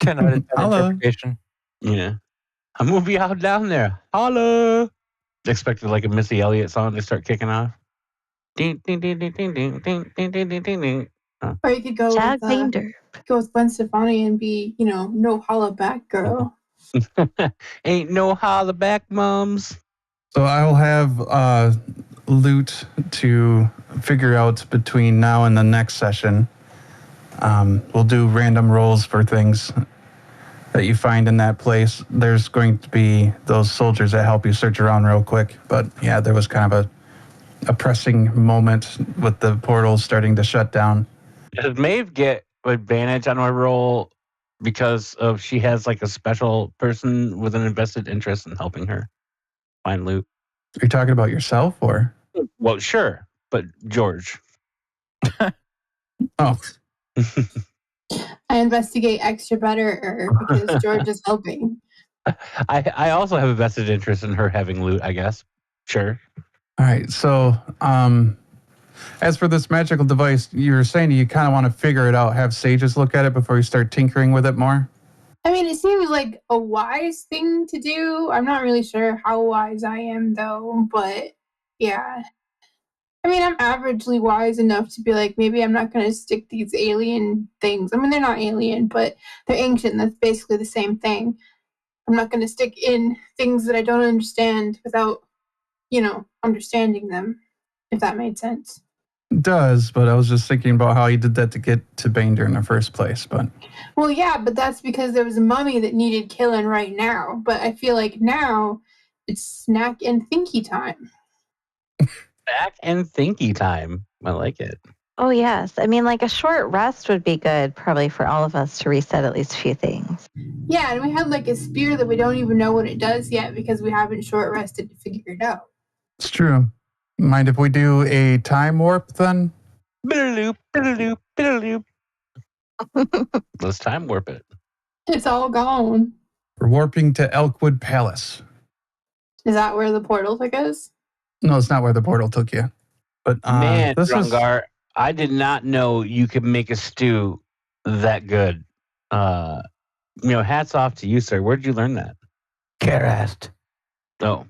10 out of 10 Hello. interpretation. Yeah. I'm gonna be out down there. Holla. Expected like a Missy Elliott song to start kicking off. Ding ding ding ding ding ding ding ding ding ding ding ding. Or you could go Jag with, Banedur. Gwen Stefani and be, no holla back girl. Ain't no holla back, mums. So I'll have loot to figure out between now and the next session. We'll do random rolls for things that you find in that place. There's going to be those soldiers that help you search around real quick. But yeah, there was kind of a pressing moment with the portals starting to shut down. Does Mhaeve get advantage on my roll because of she has like a special person with an invested interest in helping her find loot? Are you talking about yourself or? Well, sure, but George. Oh, I investigate extra better because George is helping. I also have a vested interest in her having loot, I guess. Sure. all right. So, as for this magical device, you were saying you kind of want to figure it out, have sages look at it before you start tinkering with it more? I mean, it seems like a wise thing to do. I'm not really sure how wise I am, though, but yeah. I mean, I'm averagely wise enough to be like, maybe I'm not going to stick these alien things. I mean, they're not alien, but they're ancient. That's basically the same thing. I'm not going to stick in things that I don't understand without, understanding them, if that made sense. It does, but I was just thinking about how you did that to get to Banedur in the first place. But Well, yeah, but that's because there was a mummy that needed killing right now. But I feel like now it's snack and thinky time. Back and thinky time. I like it. Oh, yes. I mean, like a short rest would be good probably for all of us to reset at least a few things. Yeah, and we had like a spear that we don't even know what it does yet because we haven't short rested to figure it out. it's true. Mind if we do a time warp then? Bitterloop, bitterloop, bitterloop. Let's time warp it. It's all gone. We're warping to Elkwood Palace. Is that where the portal took us? No, it's not where the portal took you. But Man, this is Grungar, I did not know you could make a stew that good. Hats off to you, sir. Where did you learn that? Garast. Oh,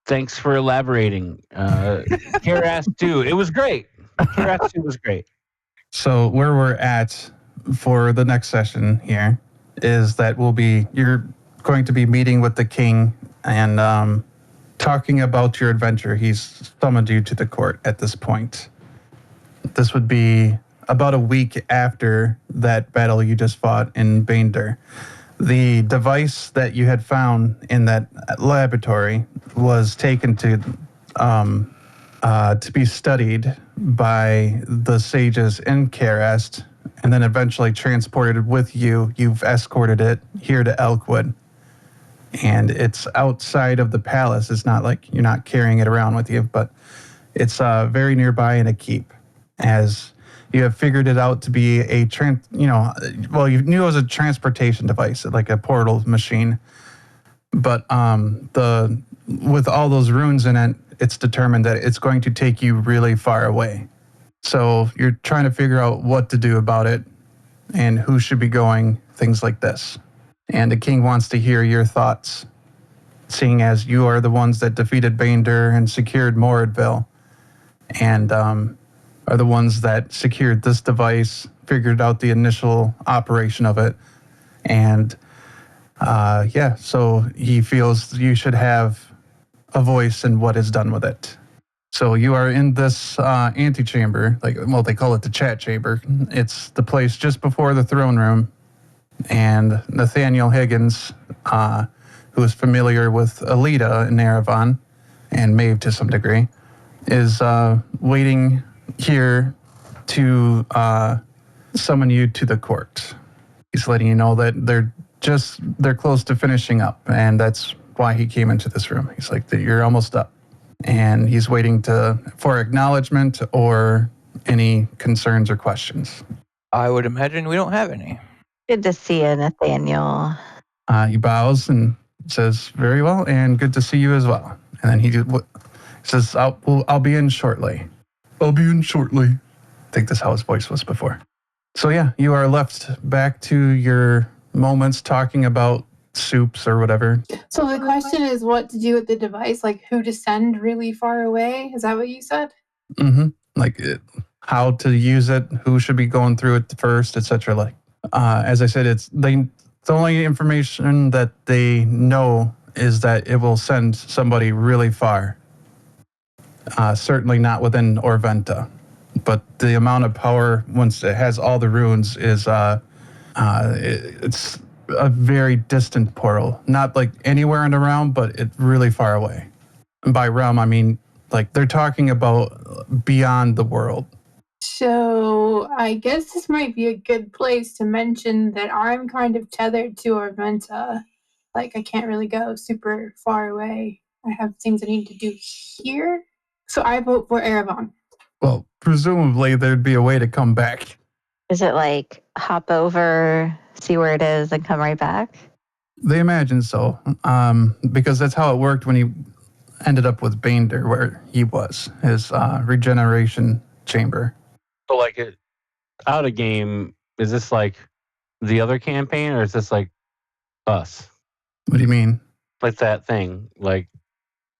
thanks for elaborating. Karas stew. It was great. Karas stew was great. so where we're at for the next session here is that you're going to be meeting with the king and talking about your adventure. He's summoned you to the court at this point. This would be about a week after that battle you just fought in Banedur. The device that you had found in that laboratory was taken to be studied by the sages in Karest, and then eventually transported with you. You've escorted it here to Elkwood. And it's outside of the palace. It's not like you're not carrying it around with you, but it's very nearby in a keep, as you have figured it out to be you knew it was a transportation device, like a portal machine. But with all those runes in it, it's determined that it's going to take you really far away. So you're trying to figure out what to do about it and who should be going, things like this. And the king wants to hear your thoughts, seeing as you are the ones that defeated Banedur and secured Moradville, and are the ones that secured this device, figured out the initial operation of it. And so he feels you should have a voice in what is done with it. So you are in this antechamber, they call it the chat chamber. It's the place just before the throne room. And Nathaniel Higgins, who is familiar with Olita in Erevan, and Mhaeve to some degree, is waiting here to summon you to the court. He's letting you know that they're close to finishing up, and that's why he came into this room. He's like, you're almost up. And he's waiting for acknowledgement or any concerns or questions. I would imagine we don't have any. Good to see you, Nathaniel. He bows and says, very well, and good to see you as well. And then he says, I'll be in shortly. I'll be in shortly. I think that's how his voice was before. So yeah, you are left back to your moments talking about soups or whatever. So the question is what to do with the device, like who to send really far away? Is that what you said? Mm-hmm. How to use it, who should be going through it first, etc. As I said, the only information that they know is that it will send somebody really far. Certainly not within Orventa. but the amount of power once it has all the runes is it's a very distant portal. Not like anywhere in the realm, but it's really far away. And by realm, I mean like they're talking about beyond the world. So I guess this might be a good place to mention that I'm kind of tethered to Orventa. Like I can't really go super far away. I have things I need to do here. So I vote for Erevan. Well, presumably there'd be a way to come back. Is it like hop over, see where it is, and come right back? They imagine so, because that's how it worked when he ended up with Banedur, where he was, his regeneration chamber. So, like, out of game, is this like the other campaign, or is this like us? What do you mean? Like that thing? Like,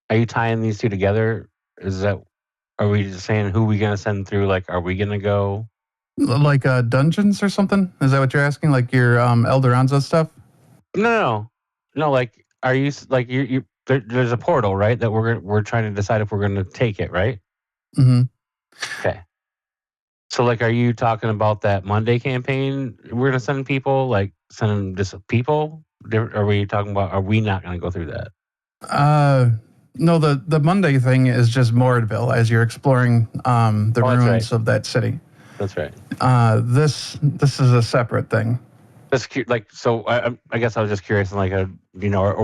are you tying these two together? Are we just saying who we gonna send through? Like, are we gonna go? Like dungeons or something? Is that what you're asking? Like your Eldoranza stuff? No. Like, are you like you? There's a portal, right? That we're trying to decide if we're gonna take it, right? Mm-hmm. Okay. So, like, are you talking about that Monday campaign? We're gonna send people, like, send just people. Are we talking about? Are we not gonna go through that? No, the Monday thing is just Mordville as you're exploring the ruins of that city. That's right. This is a separate thing. Like, so I guess I was just curious, like, are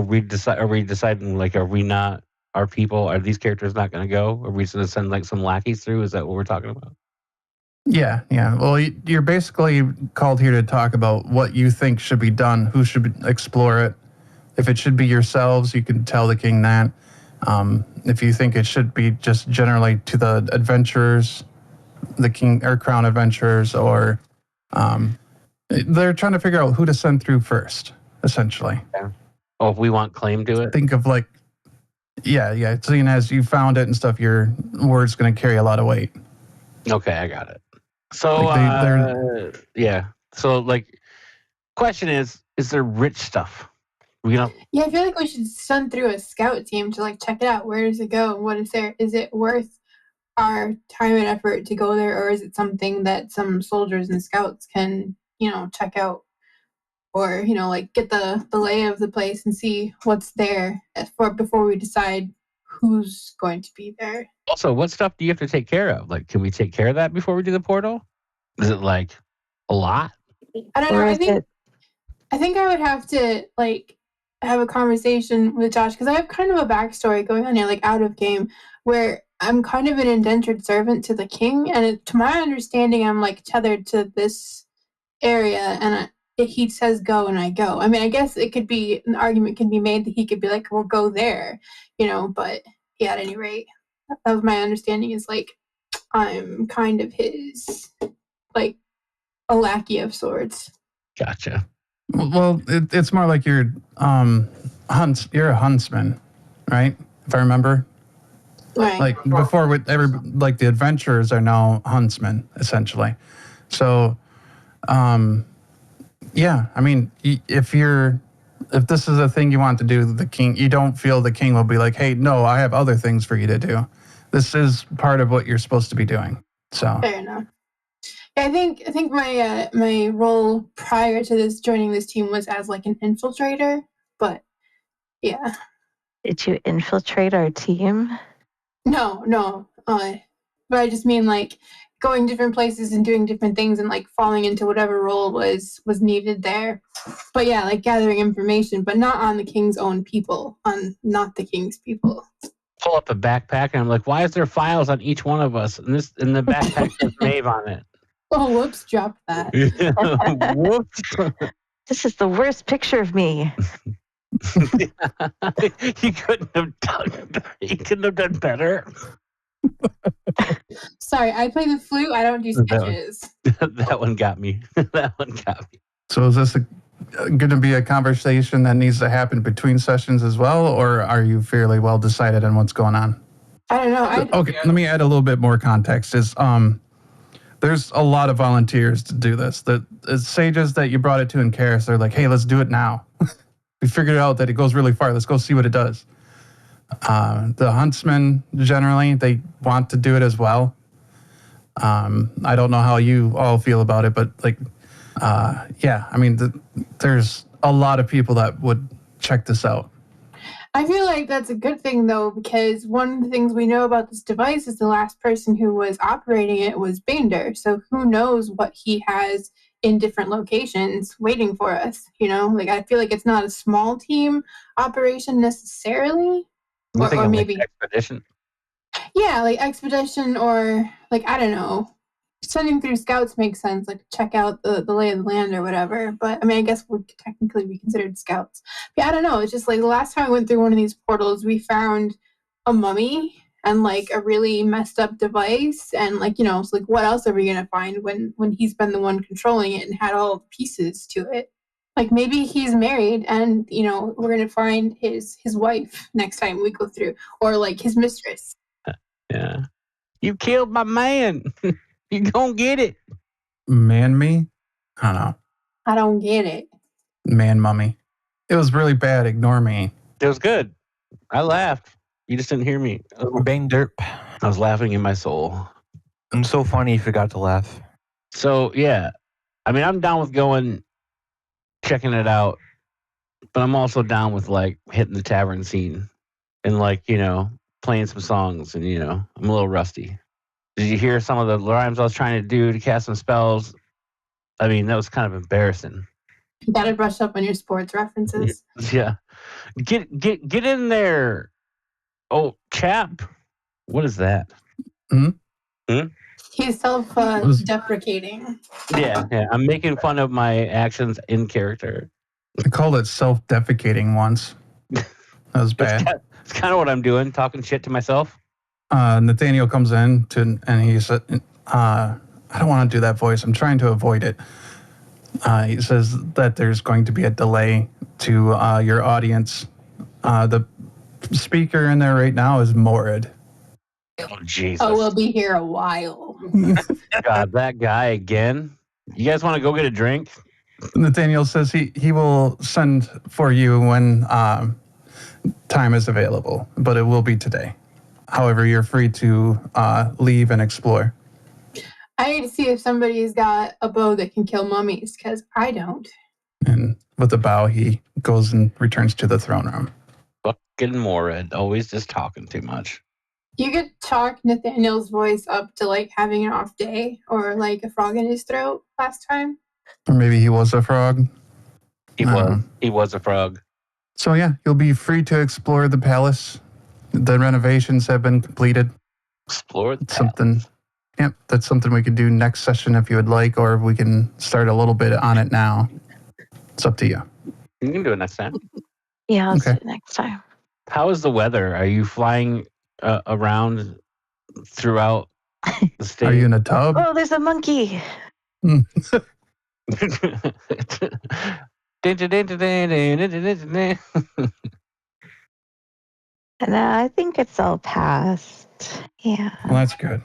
we deciding, like, are we not, our people, are these characters not going to go? Are we going to send like some lackeys through? Is that what we're talking about? Yeah. Well, you're basically called here to talk about what you think should be done, who should explore it. If it should be yourselves, you can tell the king that. If you think it should be just generally to the adventurers, the king or crown adventurers, or they're trying to figure out who to send through first, essentially. Yeah. Oh, if we want claim to it? Think of like, yeah. Seeing as you found it and stuff, your word's going to carry a lot of weight. Okay, I got it. So, like yeah. So, like, question is there rich stuff? Yeah, I feel like we should send through a scout team to like check it out. Where does it go? What is there? Is it worth our time and effort to go there, or is it something that some soldiers and scouts can, check out, or like get the lay of the place and see what's there before we decide who's going to be there. Also, what stuff do you have to take care of? Like, can we take care of that before we do the portal? Is it like a lot? I don't know. I think I would have to like have a conversation with Josh because I have kind of a backstory going on here, like out of game, where I'm kind of an indentured servant to the king, and to my understanding, I'm like tethered to this area, and he says go, and I go. I mean, I guess it could be an argument can be made that he could be like, "Well, go there," But yeah, at any rate, that was my understanding. Is like I'm kind of his like a lackey of sorts. Gotcha. Well, it's more like you're you're a huntsman, right? If I remember. Right. Like before, with like the adventurers are now huntsmen essentially. So, yeah. I mean, if this is a thing you want to do, the king, you don't feel the king will be like, "Hey, no, I have other things for you to do." This is part of what you're supposed to be doing. So fair enough. I think my role prior to joining this team was as like an infiltrator, but yeah. Did you infiltrate our team? No. But I just mean like going different places and doing different things and like falling into whatever role was needed there. But yeah, like gathering information, but not on the king's own people, not the king's people. Pull up a backpack and I'm like, why is there files on each one of us? And the backpack has Mhaeve on it. Oh, whoops, dropped that. Whoops. This is the worst picture of me. He couldn't have done better. Sorry, I play the flute. I don't do sketches. That one got me. So is this going to be a conversation that needs to happen between sessions as well, or are you fairly well decided on what's going on? I don't know. Okay, let me add a little bit more context. There's a lot of volunteers to do this. The sages that you brought it to in Karis, they're like, "Hey, let's do it now." We figured out that it goes really far. Let's go see what it does. The huntsmen, generally, they want to do it as well. I don't know how you all feel about it, but like, yeah, I mean, there's a lot of people that would check this out. I feel like that's a good thing, though, because one of the things we know about this device is the last person who was operating it was Banedur. So who knows what he has in different locations waiting for us, you know? Like, I feel like it's not a small team operation necessarily. You thinking Or like maybe, expedition? yeah, like expedition or, like, I don't know. Sending through scouts makes sense, like check out the lay of the land or whatever. But I mean, I guess would technically be considered scouts. But yeah, I don't know. It's just like the last time I went through one of these portals, we found a mummy and like a really messed up device, and like it's like what else are we gonna find when he's been the one controlling it and had all the pieces to it? Like maybe he's married, and we're gonna find his wife next time we go through, or like his mistress. Yeah. You killed my man. You gonna get it. Man me? I don't know. I don't get it. Man mummy. It was really bad. Ignore me. It was good. I laughed. You just didn't hear me. Bang derp. I was laughing in my soul. I'm so funny you forgot to laugh. So, yeah. I mean, I'm down with going, checking it out. But I'm also down with, like, hitting the tavern scene. And, like, playing some songs. And, I'm a little rusty. Did you hear some of the rhymes I was trying to do to cast some spells? I mean, that was kind of embarrassing. You gotta brush up on your sports references. Yeah. Get in there. Oh, chap. What is that? He's self-deprecating. Yeah. I'm making fun of my actions in character. I called it self-defecating once. That was bad. It's kind of what I'm doing, talking shit to myself. Nathaniel comes in and he said, I don't want to do that voice. I'm trying to avoid it. He says that there's going to be a delay to your audience. The speaker in there right now is Morid. Oh, Jesus. Oh, we'll be here a while. God, that guy again. You guys want to go get a drink? Nathaniel says he will send for you when time is available, but it will be today. However, you're free to leave and explore. I need to see if somebody's got a bow that can kill mummies, because I don't. And with a bow, he goes and returns to the throne room. Fucking Morid, always just talking too much. You could talk Nathaniel's voice up to like having an off day or like a frog in his throat last time. Or maybe he was a frog. He was a frog. So yeah, you'll be free to explore the palace. The renovations have been completed. Explore the palace. Something. Yep, that's something we could do next session if you would like, or we can start a little bit on it now. It's up to you. You can do it next time. Yeah, let's do it next time. How is the weather? Are you flying around throughout the state? Are you in a tub? Oh, there's a monkey. And I think it's all passed. Yeah. Well, that's good.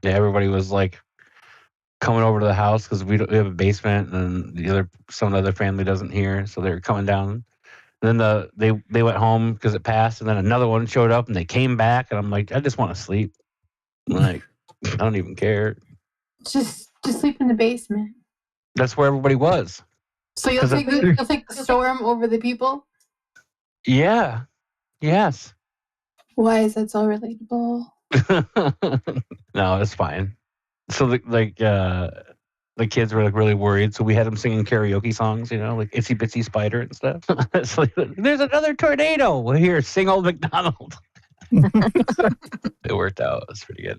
Yeah, everybody was like coming over to the house because we have a basement, and some of the other family doesn't hear, so they were coming down. And then they went home because it passed, and then another one showed up, and they came back, and I'm like, I just want to sleep. I'm like, I don't even care. Just sleep in the basement. That's where everybody was. So you'll take the storm over the people? Yeah. Yes. Why is that so relatable? No, it's fine. So the kids were like really worried, so we had them singing karaoke songs, like Itsy Bitsy Spider and stuff. It's like, there's another tornado. Well, here, sing Old MacDonald. It worked out. It was pretty good.